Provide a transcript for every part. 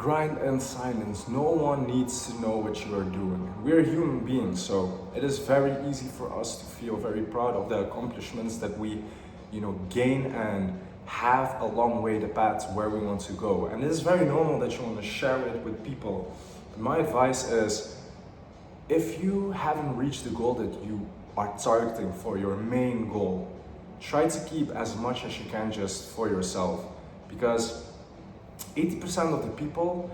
grind in silence. No one needs to know what you are doing. We're human beings, so it is very easy for us to feel very proud of the accomplishments that we, gain and have along way the path where we want to go. And it is very normal that you want to share it with people. But my advice is, if you haven't reached the goal that you are targeting for your main goal, try to keep as much as you can just for yourself, because 80% of the people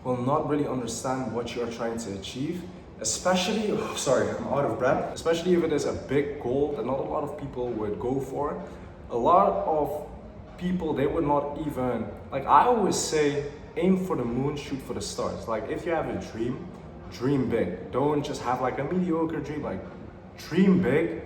will not really understand what you're trying to achieve, especially, I'm out of breath, especially if it is a big goal that not a lot of people would go for. A lot of people, they would not even, like I always say, aim for the moon, shoot for the stars. Like if you have a dream, dream big. Don't just have like a mediocre dream, like dream big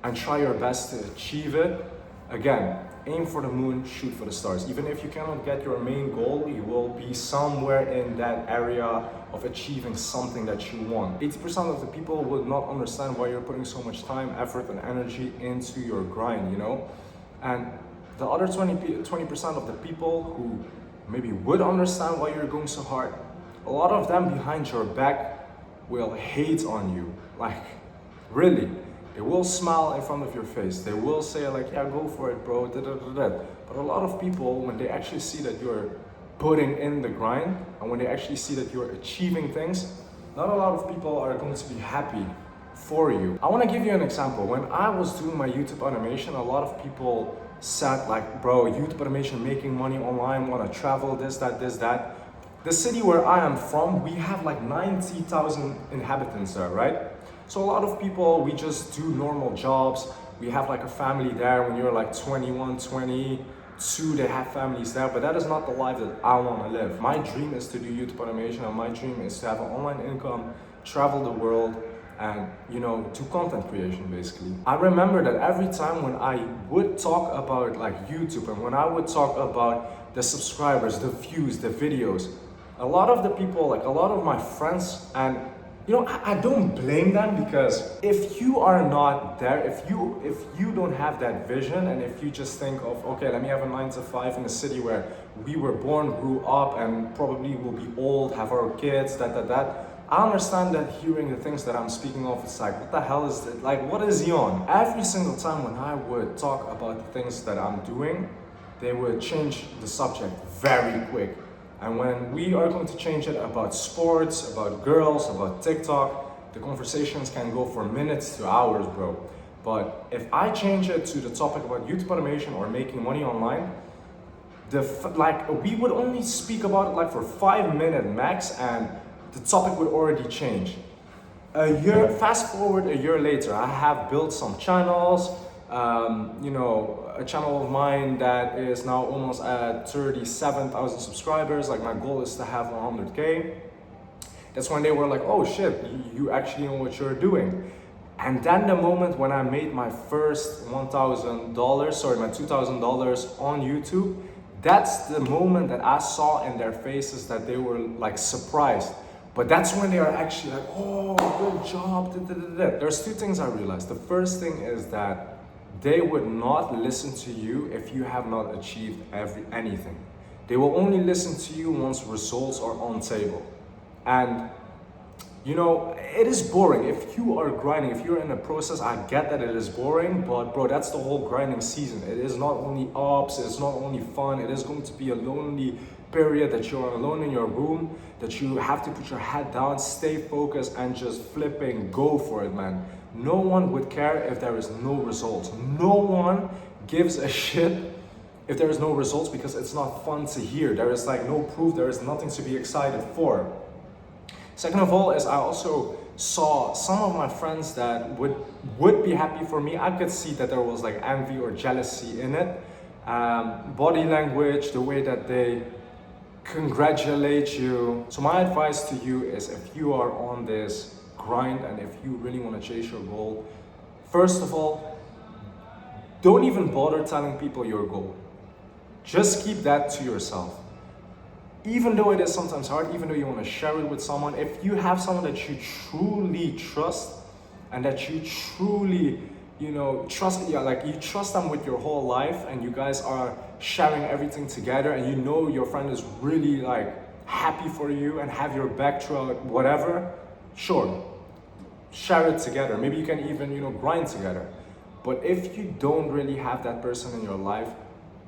and try your best to achieve it. Again, aim for the moon, shoot for the stars. Even if you cannot get your main goal, you will be somewhere in that area of achieving something that you want. 80% of the people would not understand why you're putting so much time, effort, and energy into your grind, And the other 20% of the people who maybe would understand why you're going so hard, a lot of them behind your back will hate on you. Like, really. They will smile in front of your face. They will say like, yeah, go for it, bro, But a lot of people, when they actually see that you're putting in the grind, and when they actually see that you're achieving things, not a lot of people are going to be happy for you. I want to give you an example. When I was doing my YouTube automation, a lot of people said like, bro, YouTube automation, making money online, want to travel, this, that. The city where I am from, we have like 90,000 inhabitants there, right? So a lot of people, we just do normal jobs. We have like a family there. When you're like 21, 22, they have families there, but that is not the life that I want to live. My dream is to do YouTube automation, and my dream is to have an online income, travel the world, and do content creation basically. I remember that every time when I would talk about like YouTube, and when I would talk about the subscribers, the views, the videos, a lot of the people, like a lot of my friends, and I don't blame them, because if you are not there, if you don't have that vision, and if you just think of, okay, let me have a 9 to 5 in a city where we were born, grew up, and probably will be old, have our kids, that. I understand that hearing the things that I'm speaking of, it's like, what the hell is that? Like, what is he on? Every single time when I would talk about the things that I'm doing, they would change the subject very quick. And when we are going to change it about sports, about girls, about TikTok, the conversations can go for minutes to hours, bro. But if I change it to the topic about YouTube automation or making money online, we would only speak about it like for 5 minutes max, and the topic would already change. Fast forward a year later, I have built some channels. A channel of mine that is now almost at 37,000 subscribers. Like, my goal is to have 100K. That's when they were like, oh shit, you actually know what you're doing. And then the moment when I made my first my $2,000 on YouTube, that's the moment that I saw in their faces that they were like surprised. But that's when they are actually like, oh, good job. There's two things I realized. The first thing is that they would not listen to you if you have not achieved anything. They will only listen to you once results are on table. And it is boring. If you are grinding, if you're in a process, I get that it is boring, but bro, that's the whole grinding season. It is not only ups, it's not only fun, it is going to be a lonely period that you're alone in your room, that you have to put your head down, stay focused, and just flipping go for it, man. No one would care if there is no results. No one gives a shit if there is no results, because it's not fun to hear. There is like no proof, there is nothing to be excited for. Second of all, is I also saw some of my friends that would be happy for me. I could see that there was like envy or jealousy in it. Body language, the way that they congratulate you. So my advice to you is, if you are on this grind and if you really want to chase your goal, first of all, don't even bother telling people your goal. Just keep that to yourself. Even though it is sometimes hard, even though you want to share it with someone, if you have someone that you truly trust and that you truly, trust them with your whole life, and you guys are sharing everything together, and your friend is really like happy for you and have your back throughout whatever, sure, share it together. Maybe you can even, grind together. But if you don't really have that person in your life,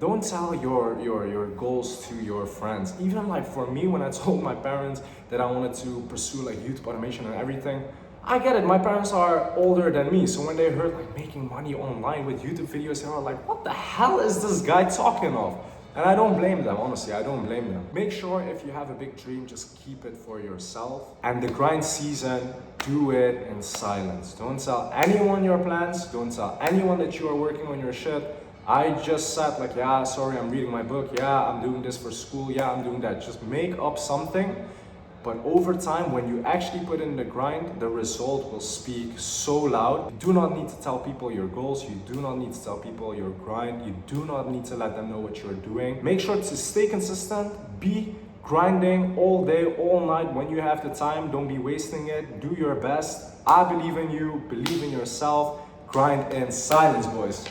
don't tell your goals to your friends. Even like for me, when I told my parents that I wanted to pursue like YouTube automation and everything, I get it. My parents are older than me, so when they heard like making money online with YouTube videos, they were like, "What the hell is this guy talking of?" And I don't blame them, honestly, I don't blame them. Make sure if you have a big dream, just keep it for yourself. And the grind season, do it in silence. Don't tell anyone your plans, don't tell anyone that you are working on your shit. I just said like, yeah, sorry, I'm reading my book, yeah, I'm doing this for school, yeah, I'm doing that. Just make up something. But over time, when you actually put in the grind, the result will speak so loud. You do not need to tell people your goals. You do not need to tell people your grind. You do not need to let them know what you're doing. Make sure to stay consistent. Be grinding all day, all night. When you have the time, don't be wasting it. Do your best. I believe in you. Believe in yourself. Grind in silence, boys.